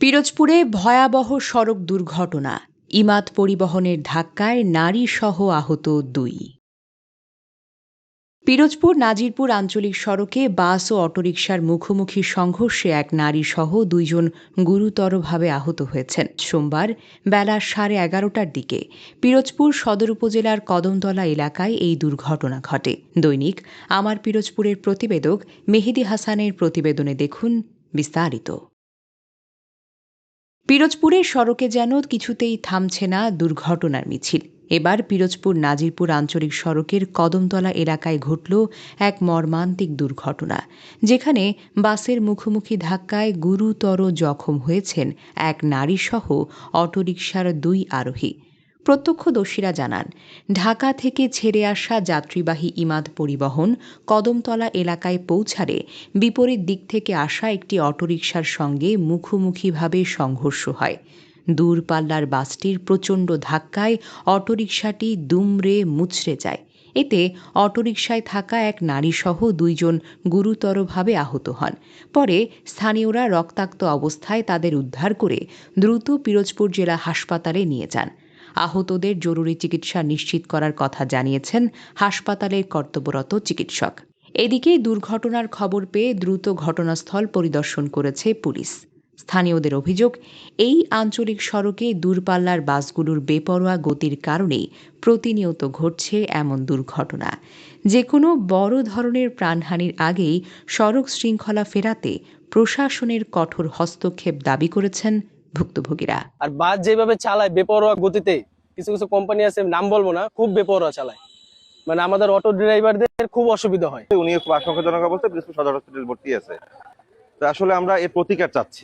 পিরোজপুরে ভয়াবহ সড়ক দুর্ঘটনা, ইমাদ পরিবহনের ধাক্কায় নারীসহ আহত ২। পিরোজপুর নাজিরপুর আঞ্চলিক সড়কে বাস ও অটোরিকশার মুখোমুখি সংঘর্ষে এক নারীসহ ২ জন গুরুতরভাবে আহত হয়েছেন। সোমবার বেলা 11:30টার দিকে পিরোজপুর সদর উপজেলার কদমতলা এলাকায় এই দুর্ঘটনা ঘটে। দৈনিক আমার পিরোজপুরের প্রতিবেদক মেহেদী হাসানের প্রতিবেদনে দেখুন বিস্তারিত। পিরোজপুরের সড়কে যেন কিছুতেই থামছে না দুর্ঘটনার মিছিল। এবার পিরোজপুর নাজিরপুর আঞ্চলিক সড়কের কদমতলা এলাকায় ঘটল এক মর্মান্তিক দুর্ঘটনা, যেখানে বাসের মুখোমুখি ধাক্কায় গুরুতর জখম হয়েছেন এক নারীসহ অটোরিকশার ২ আরোহী। প্রত্যক্ষদর্শীরা জানান, ঢাকা থেকে ছেড়ে আসা যাত্রীবাহী ইমাদ পরিবহন কদমতলা এলাকায় পৌঁছালে বিপরীত দিক থেকে আসা একটি অটোরিকশার সঙ্গে মুখোমুখিভাবে সংঘর্ষ হয়। দূরপাল্লার বাসটির প্রচণ্ড ধাক্কায় অটোরিকশাটি দুমড়ে মুচড়ে যায়। এতে অটোরিকশায় থাকা এক নারীসহ ২ জন গুরুতরভাবে আহত হন। পরে স্থানীয়রা রক্তাক্ত অবস্থায় তাদের উদ্ধার করে দ্রুত পিরোজপুর জেলা হাসপাতালে নিয়ে যান। আহতদের জরুরি চিকিৎসা নিশ্চিত করার কথা জানিয়েছেন হাসপাতালের কর্তব্যরত চিকিৎসক। এদিকে দুর্ঘটনার খবর পেয়ে দ্রুত ঘটনাস্থল পরিদর্শন করেছে পুলিশ। স্থানীয়দের অভিযোগ, এই আঞ্চলিক সড়কে দূরপাল্লার বাসগুলোর বেপরোয়া গতির কারণেই প্রতিনিয়ত ঘটছে এমন দুর্ঘটনা। যে কোনো বড় ধরনের প্রাণহানির আগেই সড়ক শৃঙ্খলা ফেরাতে প্রশাসনের কঠোর হস্তক্ষেপ দাবি করেছেন ভুক্তভোগীরা। আর বাস যেভাবে চালায় বেপরোয়া গতিতে, কিছু কিছু কোম্পানি আছে, নাম বলবো না, খুব বেপরোয়া চালায়, মানে আমাদের অটো ড্রাইভারদের খুব অসুবিধা হয়। উনি খুব আশঙ্কাজনক অবস্থায় পিরোজপুর সদর হসপিটাল ভর্তি আছে। তো আসলে আমরা এর প্রতিকার চাচ্ছি।